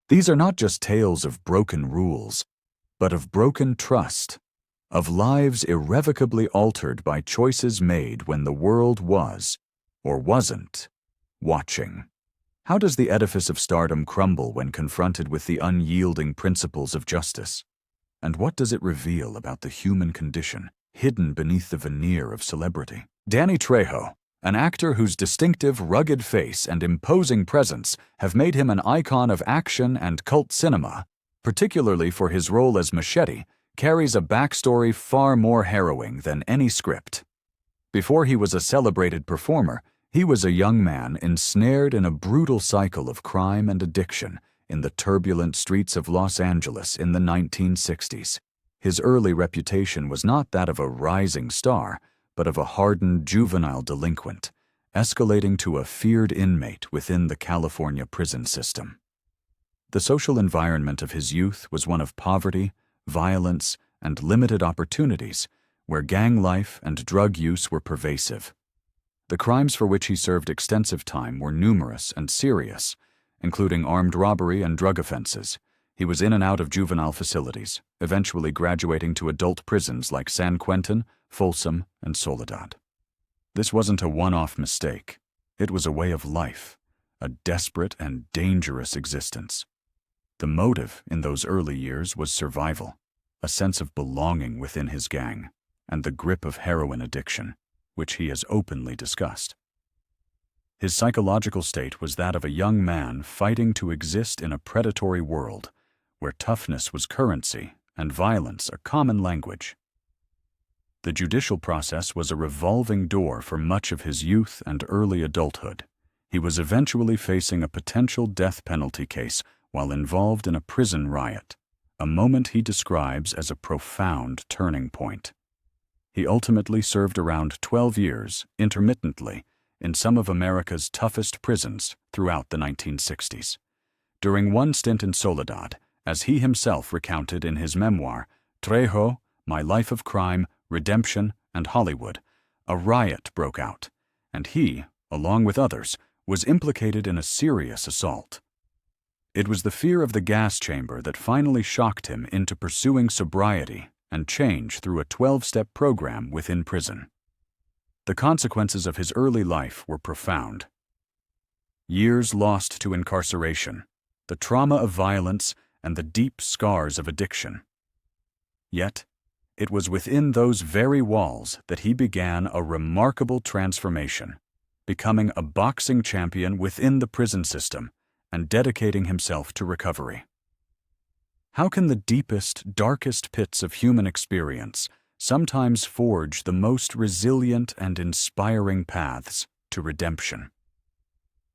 These are not just tales of broken rules, but of broken trust, of lives irrevocably altered by choices made when the world was, or wasn't, watching. How does the edifice of stardom crumble when confronted with the unyielding principles of justice? And what does it reveal about the human condition hidden beneath the veneer of celebrity? Danny Trejo, an actor whose distinctive, rugged face and imposing presence have made him an icon of action and cult cinema, particularly for his role as Machete, carries a backstory far more harrowing than any script. Before he was a celebrated performer, he was a young man ensnared in a brutal cycle of crime and addiction in the turbulent streets of Los Angeles in the 1960s. His early reputation was not that of a rising star, but of a hardened juvenile delinquent, escalating to a feared inmate within the California prison system. The social environment of his youth was one of poverty, violence, and limited opportunities, where gang life and drug use were pervasive. The crimes for which he served extensive time were numerous and serious, including armed robbery and drug offenses. He was in and out of juvenile facilities, eventually graduating to adult prisons like San Quentin, Folsom, and Soledad. This wasn't a one-off mistake. It was a way of life, a desperate and dangerous existence. The motive in those early years was survival, a sense of belonging within his gang, and the grip of heroin addiction, which he has openly discussed. His psychological state was that of a young man fighting to exist in a predatory world, where toughness was currency and violence a common language. The judicial process was a revolving door for much of his youth and early adulthood. He was eventually facing a potential death penalty case while involved in a prison riot, a moment he describes as a profound turning point. He ultimately served around 12 years, intermittently, in some of America's toughest prisons throughout the 1960s. During one stint in Soledad, as he himself recounted in his memoir, Trejo, My Life of Crime, Redemption, and Hollywood, a riot broke out, and he, along with others, was implicated in a serious assault. It was the fear of the gas chamber that finally shocked him into pursuing sobriety and change through a 12-step program within prison. The consequences of his early life were profound. Years lost to incarceration, the trauma of violence, and the deep scars of addiction. Yet, it was within those very walls that he began a remarkable transformation, becoming a boxing champion within the prison system and dedicating himself to recovery. How can the deepest, darkest pits of human experience sometimes forge the most resilient and inspiring paths to redemption,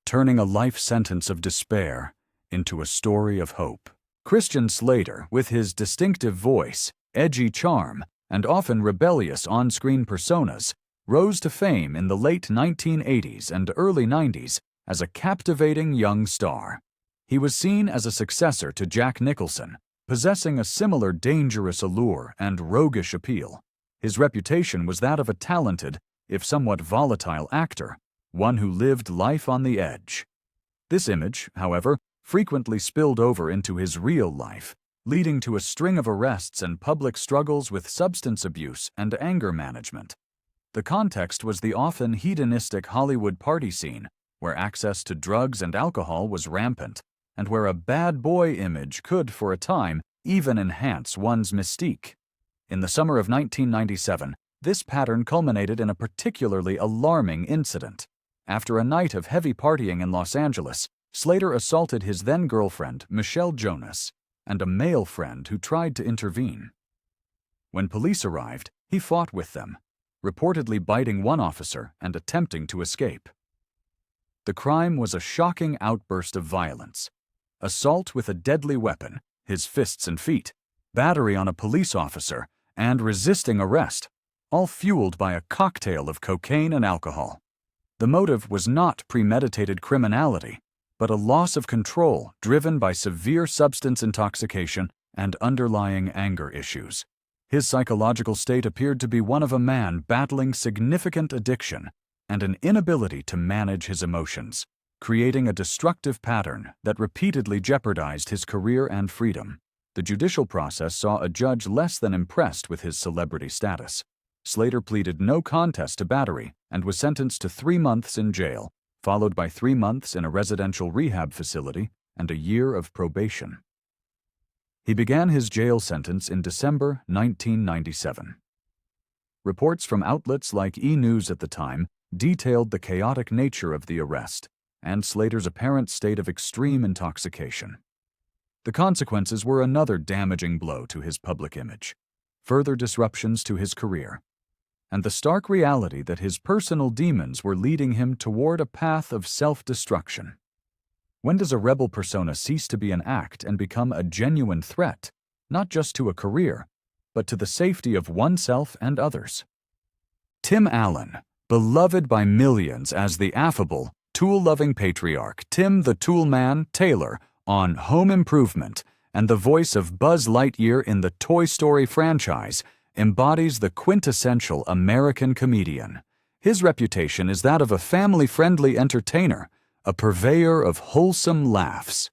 turning a life sentence of despair into a story of hope? Christian Slater, with his distinctive voice, edgy charm, and often rebellious on-screen personas, rose to fame in the late 1980s and early 90s as a captivating young star. He was seen as a successor to Jack Nicholson, possessing a similar dangerous allure and roguish appeal. His reputation was that of a talented, if somewhat volatile actor, one who lived life on the edge. This image, however, frequently spilled over into his real life, leading to a string of arrests and public struggles with substance abuse and anger management. The context was the often hedonistic Hollywood party scene, where access to drugs and alcohol was rampant, and where a bad boy image could, for a time, even enhance one's mystique. In the summer of 1997, this pattern culminated in a particularly alarming incident. After a night of heavy partying in Los Angeles, Slater assaulted his then-girlfriend, Michelle Jonas, and a male friend who tried to intervene. When police arrived, he fought with them, reportedly biting one officer and attempting to escape. The crime was a shocking outburst of violence. Assault with a deadly weapon, his fists and feet, battery on a police officer, and resisting arrest, all fueled by a cocktail of cocaine and alcohol. The motive was not premeditated criminality, but a loss of control driven by severe substance intoxication and underlying anger issues. His psychological state appeared to be one of a man battling significant addiction and an inability to manage his emotions, creating a destructive pattern that repeatedly jeopardized his career and freedom. The judicial process saw a judge less than impressed with his celebrity status. Slater pleaded no contest to battery and was sentenced to 3 months in jail, followed by 3 months in a residential rehab facility and a year of probation. He began his jail sentence in December 1997. Reports from outlets like E! News at the time detailed the chaotic nature of the arrest and Slater's apparent state of extreme intoxication. The consequences were another damaging blow to his public image, further disruptions to his career, and the stark reality that his personal demons were leading him toward a path of self-destruction. When does a rebel persona cease to be an act and become a genuine threat, not just to a career, but to the safety of oneself and others? Tim Allen, beloved by millions as the affable, tool-loving patriarch Tim the Tool Man Taylor on Home Improvement and the voice of Buzz Lightyear in the Toy Story franchise, embodies the quintessential American comedian. His reputation is that of a family-friendly entertainer, a purveyor of wholesome laughs.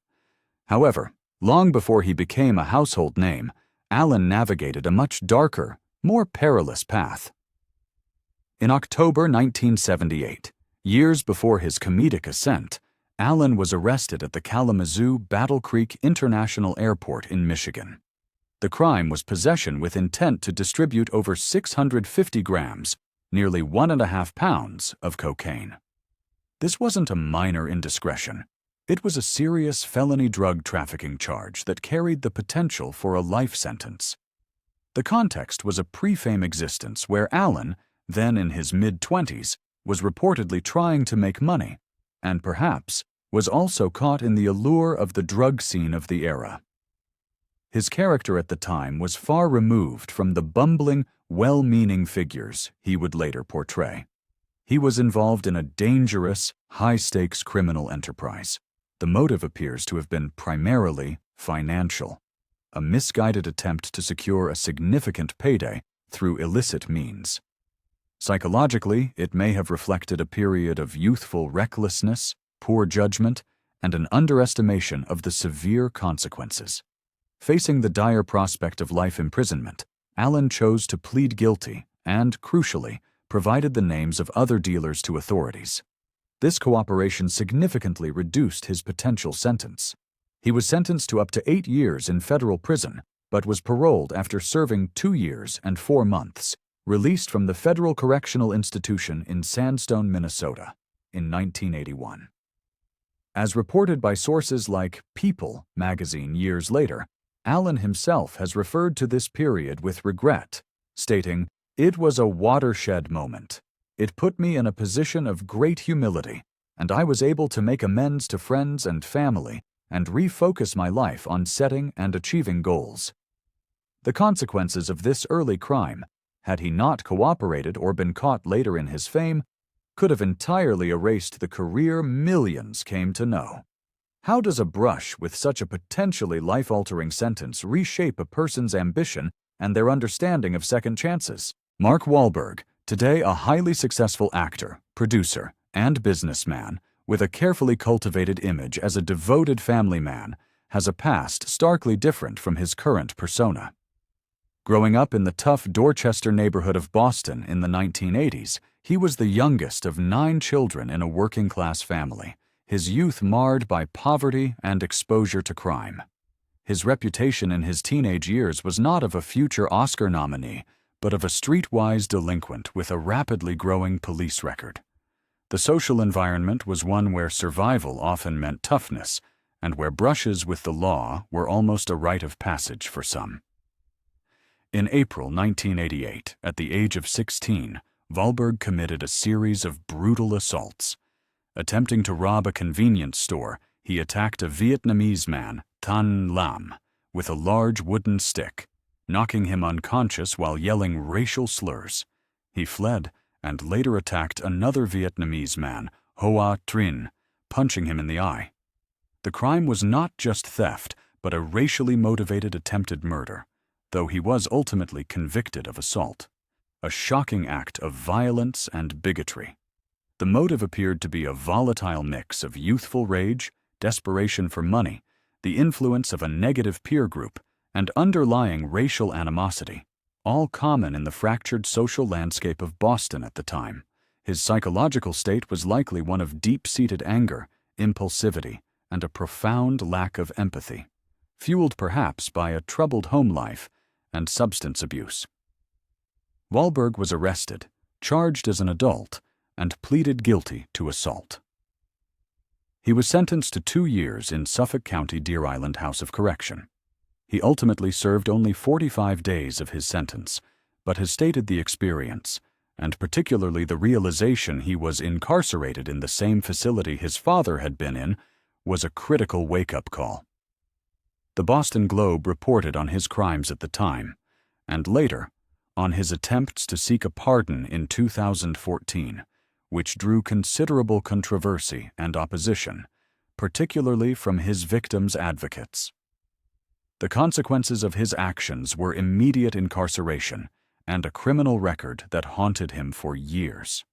However, long before he became a household name, Allen navigated a much darker, more perilous path. In October 1978, years before his comedic ascent, Allen was arrested at the Kalamazoo Battle Creek International Airport in Michigan. The crime was possession with intent to distribute over 650 grams, nearly 1.5 pounds, of cocaine. This wasn't a minor indiscretion. It was a serious felony drug trafficking charge that carried the potential for a life sentence. The context was a pre-fame existence where Allen, then in his mid-20s, was reportedly trying to make money, and perhaps was also caught in the allure of the drug scene of the era. His character at the time was far removed from the bumbling, well-meaning figures he would later portray. He was involved in a dangerous, high-stakes criminal enterprise. The motive appears to have been primarily financial, a misguided attempt to secure a significant payday through illicit means. Psychologically, it may have reflected a period of youthful recklessness, poor judgment, and an underestimation of the severe consequences. Facing the dire prospect of life imprisonment, Allen chose to plead guilty and, crucially, provided the names of other dealers to authorities. This cooperation significantly reduced his potential sentence. He was sentenced to up to 8 years in federal prison, but was paroled after serving 2 years and 4 months, released from the Federal Correctional Institution in Sandstone, Minnesota, in 1981. As reported by sources like People magazine years later, Allen himself has referred to this period with regret, stating, "It was a watershed moment. It put me in a position of great humility, and I was able to make amends to friends and family and refocus my life on setting and achieving goals." The consequences of this early crime, had he not cooperated or been caught later in his fame, could have entirely erased the career millions came to know. How does a brush with such a potentially life-altering sentence reshape a person's ambition and their understanding of second chances? Mark Wahlberg, today a highly successful actor, producer, and businessman, with a carefully cultivated image as a devoted family man, has a past starkly different from his current persona. Growing up in the tough Dorchester neighborhood of Boston in the 1980s, he was the youngest of 9 children in a working-class family, his youth marred by poverty and exposure to crime. His reputation in his teenage years was not of a future Oscar nominee, but of a streetwise delinquent with a rapidly growing police record. The social environment was one where survival often meant toughness, and where brushes with the law were almost a rite of passage for some. In April 1988, at the age of 16, Wahlberg committed a series of brutal assaults. Attempting to rob a convenience store, he attacked a Vietnamese man, Tan Lam, with a large wooden stick, knocking him unconscious while yelling racial slurs. He fled and later attacked another Vietnamese man, Hoa Trinh, punching him in the eye. The crime was not just theft, but a racially motivated attempted murder, though he was ultimately convicted of assault. A shocking act of violence and bigotry. The motive appeared to be a volatile mix of youthful rage, desperation for money, the influence of a negative peer group, and underlying racial animosity, all common in the fractured social landscape of Boston at the time. His psychological state was likely one of deep-seated anger, impulsivity, and a profound lack of empathy, fueled perhaps by a troubled home life and substance abuse. Wahlberg was arrested, charged as an adult, and pleaded guilty to assault. He was sentenced to 2 years in Suffolk County Deer Island House of Correction. He ultimately served only 45 days of his sentence, but has stated the experience, and particularly the realization he was incarcerated in the same facility his father had been in, was a critical wake-up call. The Boston Globe reported on his crimes at the time, and later, on his attempts to seek a pardon in 2014, which drew considerable controversy and opposition, particularly from his victims' advocates. The consequences of his actions were immediate incarceration and a criminal record that haunted him for years.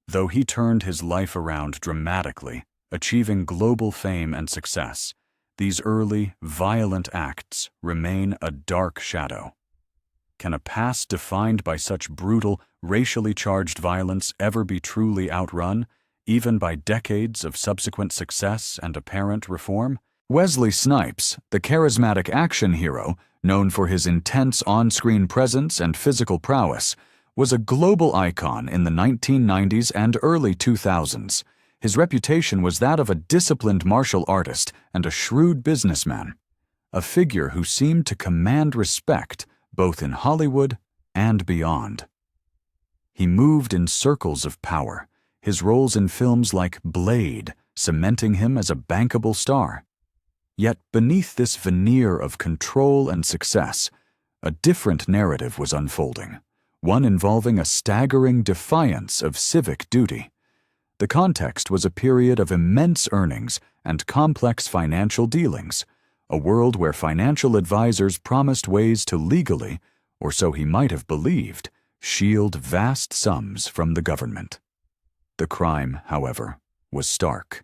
Though he turned his life around dramatically, achieving global fame and success, these early, violent acts remain a dark shadow. Can a past defined by such brutal, racially charged violence ever be truly outrun, even by decades of subsequent success and apparent reform? Wesley Snipes, the charismatic action hero, known for his intense on-screen presence and physical prowess, was a global icon in the 1990s and early 2000s. His reputation was that of a disciplined martial artist and a shrewd businessman, a figure who seemed to command respect both in Hollywood and beyond. He moved in circles of power, his roles in films like Blade cementing him as a bankable star. Yet beneath this veneer of control and success, a different narrative was unfolding, one involving a staggering defiance of civic duty. The context was a period of immense earnings and complex financial dealings, a world where financial advisors promised ways to legally, or so he might have believed, shield vast sums from the government. The crime, however, was stark.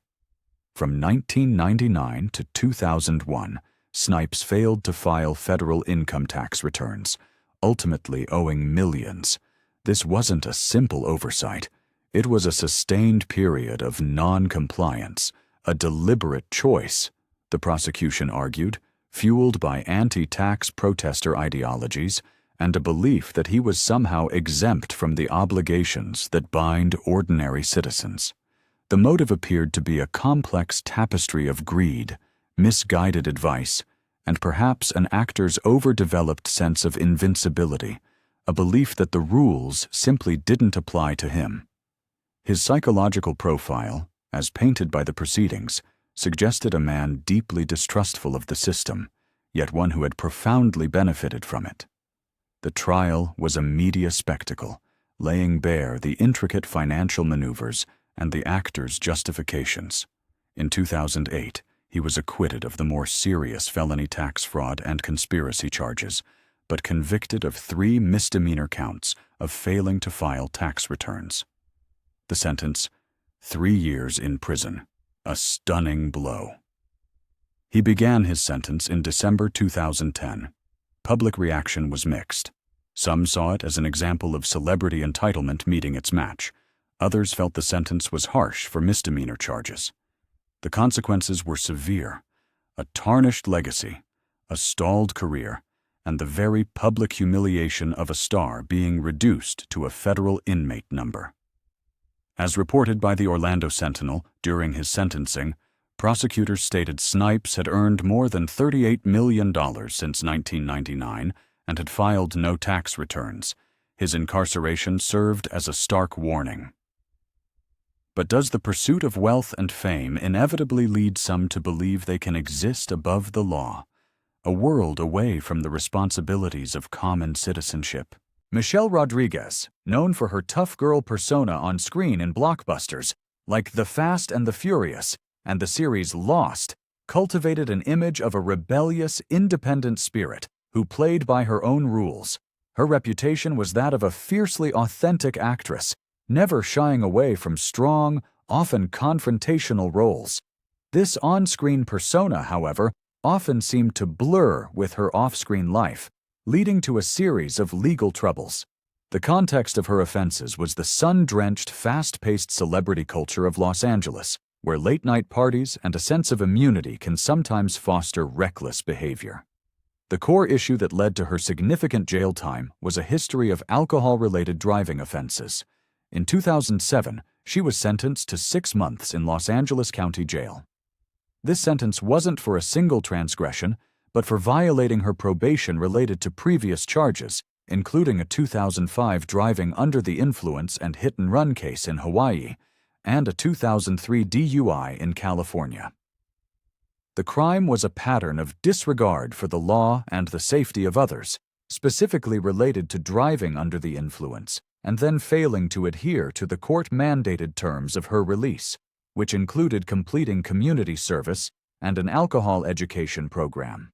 From 1999 to 2001, Snipes failed to file federal income tax returns, ultimately owing millions. This wasn't a simple oversight. It was a sustained period of non-compliance, a deliberate choice, the prosecution argued, fueled by anti-tax protester ideologies and a belief that he was somehow exempt from the obligations that bind ordinary citizens. The motive appeared to be a complex tapestry of greed, misguided advice, and perhaps an actor's overdeveloped sense of invincibility, a belief that the rules simply didn't apply to him. His psychological profile, as painted by the proceedings, suggested a man deeply distrustful of the system, yet one who had profoundly benefited from it. The trial was a media spectacle, laying bare the intricate financial maneuvers and the actor's justifications. In 2008, he was acquitted of the more serious felony tax fraud and conspiracy charges, but convicted of 3 misdemeanor counts of failing to file tax returns. The sentence, 3 years in prison, a stunning blow. He began his sentence in December 2010. Public reaction was mixed. Some saw it as an example of celebrity entitlement meeting its match. Others felt the sentence was harsh for misdemeanor charges. The consequences were severe: a tarnished legacy, a stalled career, and the very public humiliation of a star being reduced to a federal inmate number. As reported by the Orlando Sentinel during his sentencing, prosecutors stated Snipes had earned more than $38 million since 1999 and had filed no tax returns. His incarceration served as a stark warning. But does the pursuit of wealth and fame inevitably lead some to believe they can exist above the law, a world away from the responsibilities of common citizenship? Michelle Rodriguez, known for her tough girl persona on screen in blockbusters like The Fast and the Furious and the series Lost, cultivated an image of a rebellious, independent spirit who played by her own rules. Her reputation was that of a fiercely authentic actress, never shying away from strong, often confrontational roles. This on-screen persona, however, often seemed to blur with her off-screen life, leading to a series of legal troubles. The context of her offenses was the sun-drenched, fast-paced celebrity culture of Los Angeles, where late-night parties and a sense of immunity can sometimes foster reckless behavior. The core issue that led to her significant jail time was a history of alcohol-related driving offenses. In 2007, she was sentenced to 6 months in Los Angeles County Jail. This sentence wasn't for a single transgression, but for violating her probation related to previous charges, including a 2005 driving under the influence and hit-and-run case in Hawaii, and a 2003 DUI in California. The crime was a pattern of disregard for the law and the safety of others, specifically related to driving under the influence, and then failing to adhere to the court-mandated terms of her release, which included completing community service and an alcohol education program.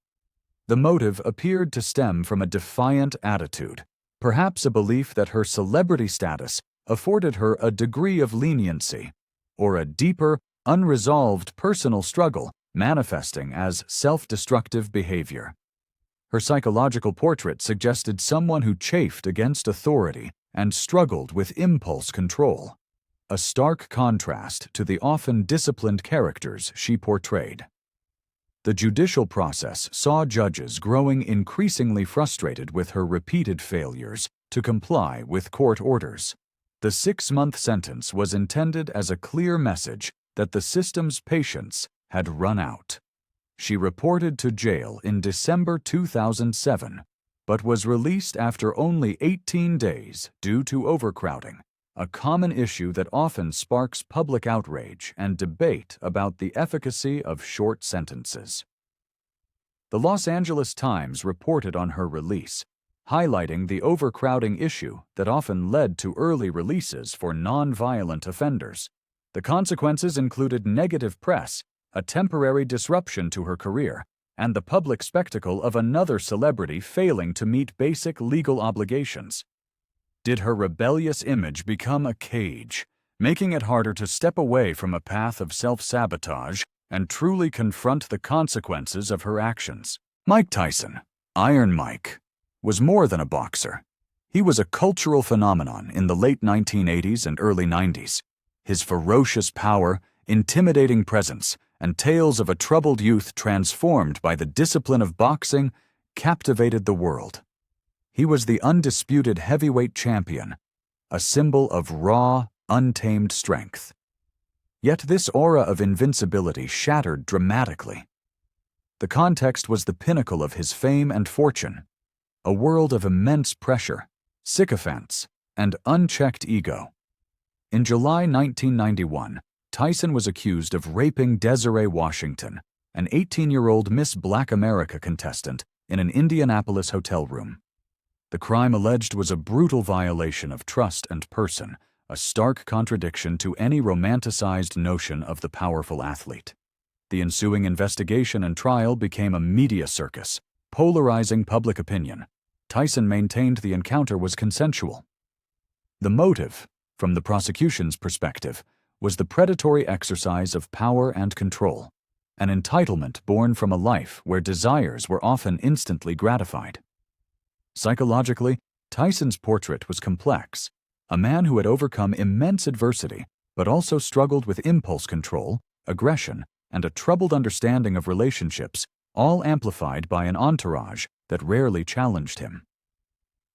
The motive appeared to stem from a defiant attitude, perhaps a belief that her celebrity status afforded her a degree of leniency, or a deeper, unresolved personal struggle manifesting as self-destructive behavior. Her psychological portrait suggested someone who chafed against authority and struggled with impulse control, a stark contrast to the often disciplined characters she portrayed. The judicial process saw judges growing increasingly frustrated with her repeated failures to comply with court orders. The 6-month sentence was intended as a clear message that the system's patience had run out. She reported to jail in December 2007, but was released after only 18 days due to overcrowding, a common issue that often sparks public outrage and debate about the efficacy of short sentences. The Los Angeles Times reported on her release, highlighting the overcrowding issue that often led to early releases for non-violent offenders. The consequences included negative press, a temporary disruption to her career, and the public spectacle of another celebrity failing to meet basic legal obligations. Did her rebellious image become a cage, making it harder to step away from a path of self-sabotage and truly confront the consequences of her actions? Mike Tyson, Iron Mike, was more than a boxer. He was a cultural phenomenon in the late 1980s and early 90s. His ferocious power, intimidating presence, and tales of a troubled youth transformed by the discipline of boxing captivated the world. He was the undisputed heavyweight champion, a symbol of raw, untamed strength. Yet this aura of invincibility shattered dramatically. The context was the pinnacle of his fame and fortune, a world of immense pressure, sycophants, and unchecked ego. In July 1991, Tyson was accused of raping Desiree Washington, an 18-year-old Miss Black America contestant, in an Indianapolis hotel room. The crime alleged was a brutal violation of trust and person, a stark contradiction to any romanticized notion of the powerful athlete. The ensuing investigation and trial became a media circus, polarizing public opinion. Tyson maintained the encounter was consensual. The motive, from the prosecution's perspective, was the predatory exercise of power and control, an entitlement born from a life where desires were often instantly gratified. Psychologically, Tyson's portrait was complex, a man who had overcome immense adversity but also struggled with impulse control, aggression, and a troubled understanding of relationships, all amplified by an entourage that rarely challenged him.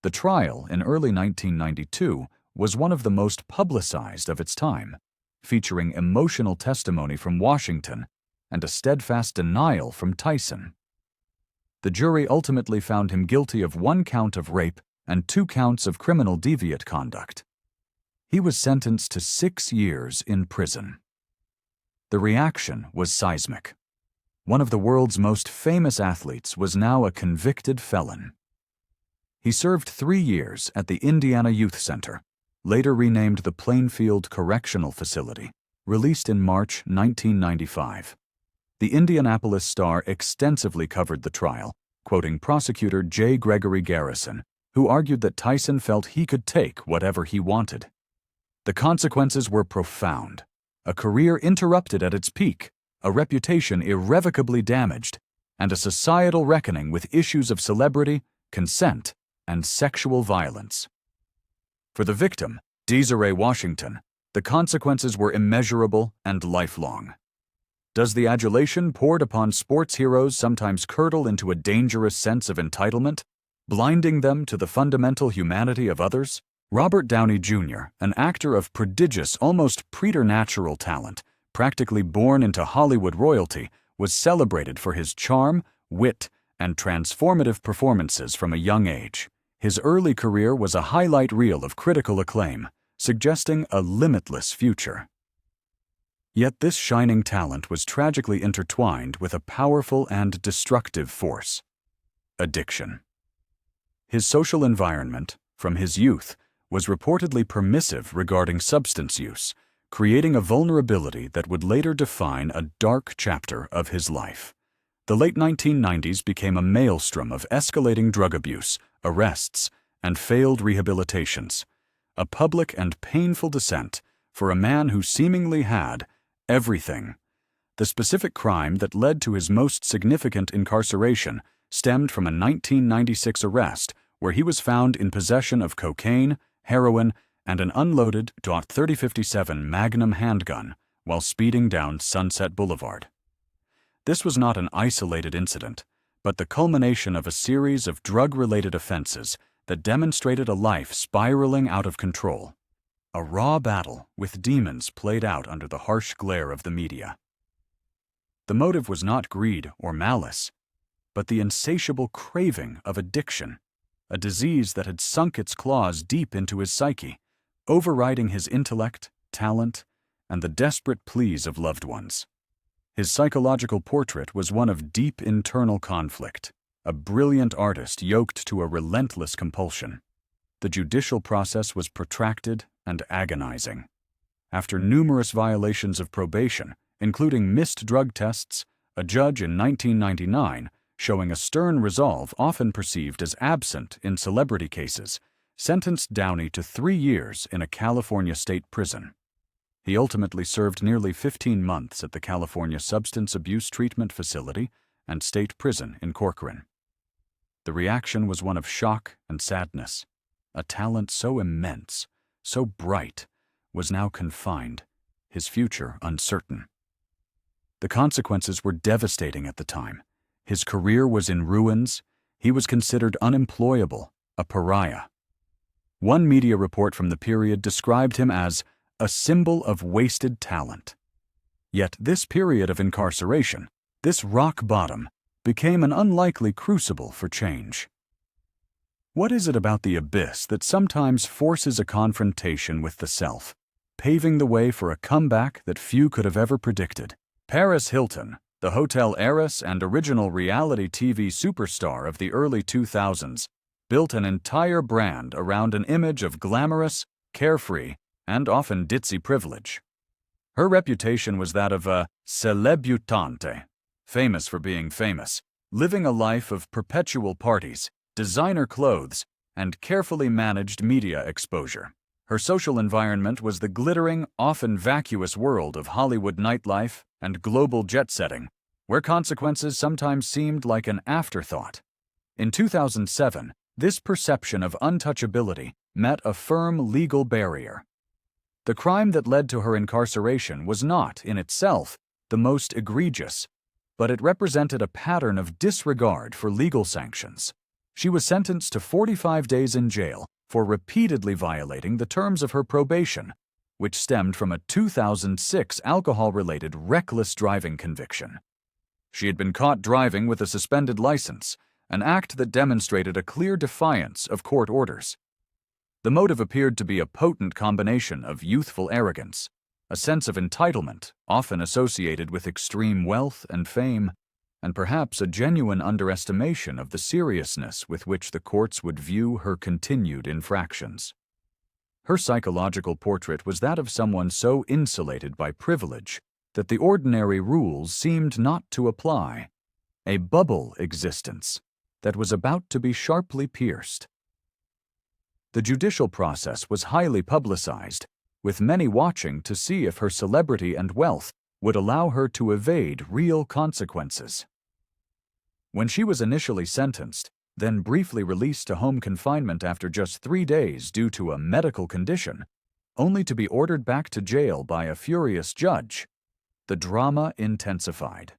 The trial in early 1992 was one of the most publicized of its time, featuring emotional testimony from Washington and a steadfast denial from Tyson. The jury ultimately found him guilty of 1 count of rape and 2 counts of criminal deviant conduct. He was sentenced to 6 years in prison. The reaction was seismic. One of the world's most famous athletes was now a convicted felon. He served 3 years at the Indiana Youth Center, later renamed the Plainfield Correctional Facility, released in March 1995. The Indianapolis Star extensively covered the trial, quoting prosecutor J. Gregory Garrison, who argued that Tyson felt he could take whatever he wanted. The consequences were profound. A career interrupted at its peak, a reputation irrevocably damaged, and a societal reckoning with issues of celebrity, consent, and sexual violence. For the victim, Desiree Washington, the consequences were immeasurable and lifelong. Does the adulation poured upon sports heroes sometimes curdle into a dangerous sense of entitlement, blinding them to the fundamental humanity of others? Robert Downey Jr., an actor of prodigious, almost preternatural talent, practically born into Hollywood royalty, was celebrated for his charm, wit, and transformative performances from a young age. His early career was a highlight reel of critical acclaim, suggesting a limitless future. Yet this shining talent was tragically intertwined with a powerful and destructive force: addiction. His social environment, from his youth, was reportedly permissive regarding substance use, creating a vulnerability that would later define a dark chapter of his life. The late 1990s became a maelstrom of escalating drug abuse, arrests, and failed rehabilitations, a public and painful descent for a man who seemingly had everything. The specific crime that led to his most significant incarceration stemmed from a 1996 arrest where he was found in possession of cocaine, heroin, and an unloaded .3057 Magnum handgun while speeding down Sunset Boulevard. This was not an isolated incident, but the culmination of a series of drug-related offenses that demonstrated a life spiraling out of control. A raw battle with demons played out under the harsh glare of the media. The motive was not greed or malice, but the insatiable craving of addiction, a disease that had sunk its claws deep into his psyche, overriding his intellect, talent, and the desperate pleas of loved ones. His psychological portrait was one of deep internal conflict, a brilliant artist yoked to a relentless compulsion. The judicial process was protracted and agonizing. After numerous violations of probation, including missed drug tests, a judge in 1999, showing a stern resolve often perceived as absent in celebrity cases, sentenced Downey to 3 years in a California state prison. He ultimately served nearly 15 months at the California Substance Abuse Treatment Facility and State Prison in Corcoran. The reaction was one of shock and sadness. A talent so immense, so bright, was now confined, his future uncertain. The consequences were devastating at the time. His career was in ruins. He was considered unemployable, a pariah. One media report from the period described him as a symbol of wasted talent. Yet this period of incarceration, this rock bottom, became an unlikely crucible for change. What is it about the abyss that sometimes forces a confrontation with the self, paving the way for a comeback that few could have ever predicted? Paris Hilton, the hotel heiress and original reality TV superstar of the early 2000s, built an entire brand around an image of glamorous, carefree, and often ditzy privilege. Her reputation was that of a celebutante, famous for being famous, living a life of perpetual parties, designer clothes, and carefully managed media exposure. Her social environment was the glittering, often vacuous world of Hollywood nightlife and global jet-setting, where consequences sometimes seemed like an afterthought. In 2007, this perception of untouchability met a firm legal barrier. The crime that led to her incarceration was not, in itself, the most egregious, but it represented a pattern of disregard for legal sanctions. She was sentenced to 45 days in jail for repeatedly violating the terms of her probation, which stemmed from a 2006 alcohol-related reckless driving conviction. She had been caught driving with a suspended license, an act that demonstrated a clear defiance of court orders. The motive appeared to be a potent combination of youthful arrogance, a sense of entitlement often associated with extreme wealth and fame, and perhaps a genuine underestimation of the seriousness with which the courts would view her continued infractions. Her psychological portrait was that of someone so insulated by privilege that the ordinary rules seemed not to apply, a bubble existence that was about to be sharply pierced. The judicial process was highly publicized, with many watching to see if her celebrity and wealth would allow her to evade real consequences. When she was initially sentenced, then briefly released to home confinement after just 3 days due to a medical condition, only to be ordered back to jail by a furious judge, the drama intensified.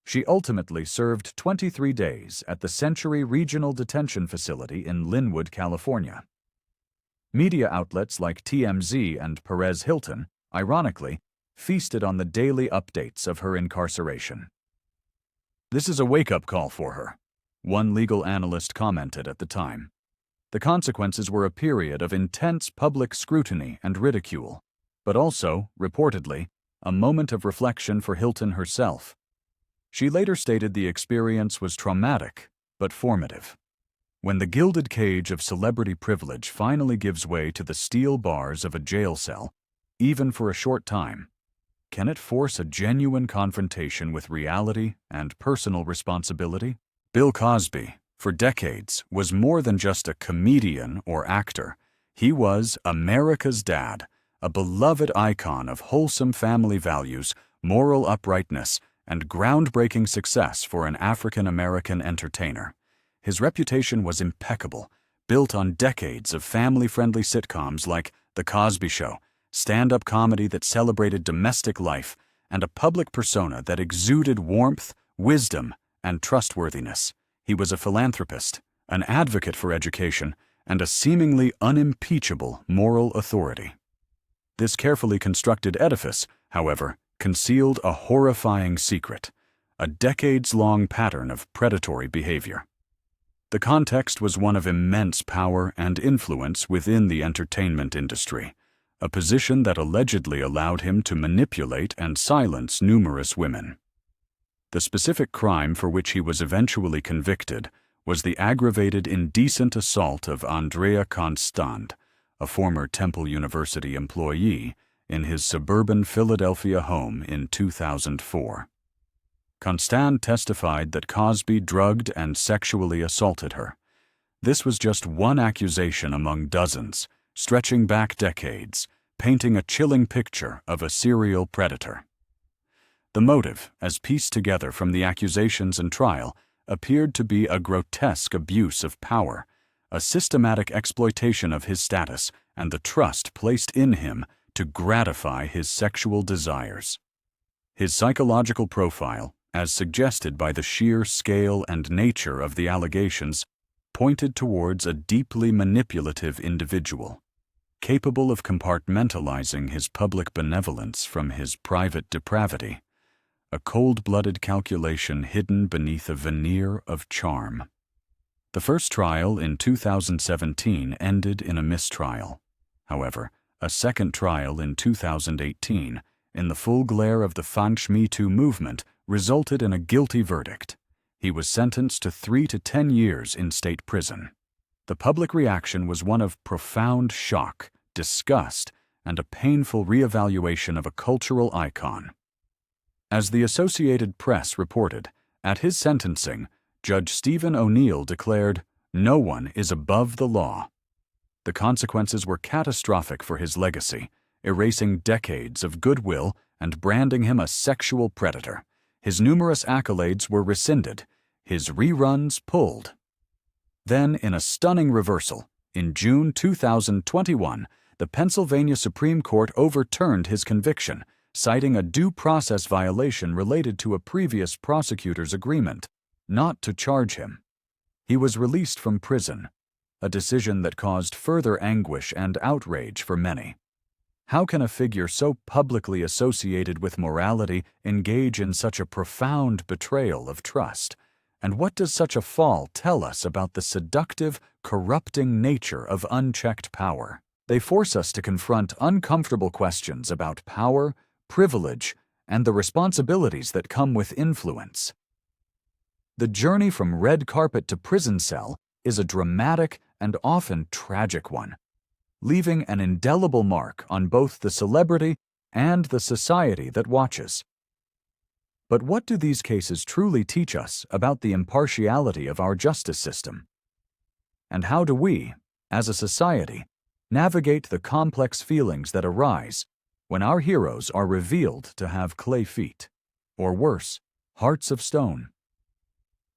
She ultimately served 23 days at the Century Regional Detention Facility in Linwood, California. Media outlets like TMZ and Perez Hilton, ironically, feasted on the daily updates of her incarceration. "This is a wake-up call for her," one legal analyst commented at the time. The consequences were a period of intense public scrutiny and ridicule, but also, reportedly, a moment of reflection for Hilton herself. She later stated the experience was traumatic, but formative. When the gilded cage of celebrity privilege finally gives way to the steel bars of a jail cell, even for a short time, can it force a genuine confrontation with reality and personal responsibility? Bill Cosby, for decades, was more than just a comedian or actor. He was America's dad, a beloved icon of wholesome family values, moral uprightness, and groundbreaking success for an African-American entertainer. His reputation was impeccable, built on decades of family-friendly sitcoms like The Cosby Show, stand-up comedy that celebrated domestic life, and a public persona that exuded warmth, wisdom, and trustworthiness. He was a philanthropist, an advocate for education, and a seemingly unimpeachable moral authority. This carefully constructed edifice, however, concealed a horrifying secret, a decades-long pattern of predatory behavior. The context was one of immense power and influence within the entertainment industry, a position that allegedly allowed him to manipulate and silence numerous women. The specific crime for which he was eventually convicted was the aggravated indecent assault of Andrea Constant, a former Temple University employee, in his suburban Philadelphia home in 2004. Constant testified that Cosby drugged and sexually assaulted her. This was just one accusation among dozens, stretching back decades, painting a chilling picture of a serial predator. The motive, as pieced together from the accusations and trial, appeared to be a grotesque abuse of power, a systematic exploitation of his status and the trust placed in him to gratify his sexual desires. His psychological profile, as suggested by the sheer scale and nature of the allegations, pointed towards a deeply manipulative individual, capable of compartmentalizing his public benevolence from his private depravity, a cold-blooded calculation hidden beneath a veneer of charm. The first trial in 2017 ended in a mistrial. However, a second trial in 2018, in the full glare of the Fanch Me Too movement, resulted in a guilty verdict. He was sentenced to 3 to 10 years in state prison. The public reaction was one of profound shock, disgust, and a painful reevaluation of a cultural icon. As the Associated Press reported, at his sentencing, Judge Stephen O'Neill declared, "No one is above the law." The consequences were catastrophic for his legacy, erasing decades of goodwill and branding him a sexual predator. His numerous accolades were rescinded, his reruns pulled. Then, in a stunning reversal, in June 2021, the Pennsylvania Supreme Court overturned his conviction, citing a due process violation related to a previous prosecutor's agreement not to charge him. He was released from prison, a decision that caused further anguish and outrage for many. How can a figure so publicly associated with morality engage in such a profound betrayal of trust? And what does such a fall tell us about the seductive, corrupting nature of unchecked power? They force us to confront uncomfortable questions about power, privilege, and the responsibilities that come with influence. The journey from red carpet to prison cell is a dramatic and often tragic one, leaving an indelible mark on both the celebrity and the society that watches. But what do these cases truly teach us about the impartiality of our justice system? And how do we, as a society, Navigate the complex feelings that arise when our heroes are revealed to have clay feet, or worse, hearts of stone.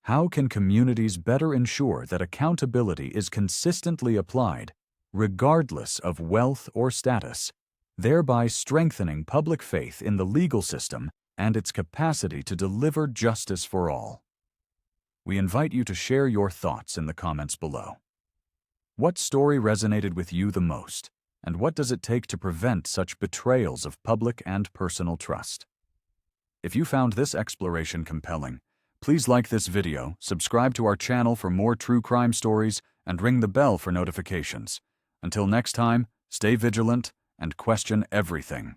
How can communities better ensure that accountability is consistently applied, regardless of wealth or status, thereby strengthening public faith in the legal system and its capacity to deliver justice for all? We invite you to share your thoughts in the comments below. What story resonated with you the most, and what does it take to prevent such betrayals of public and personal trust? If you found this exploration compelling, please like this video, subscribe to our channel for more true crime stories, and ring the bell for notifications. Until next time, stay vigilant and question everything.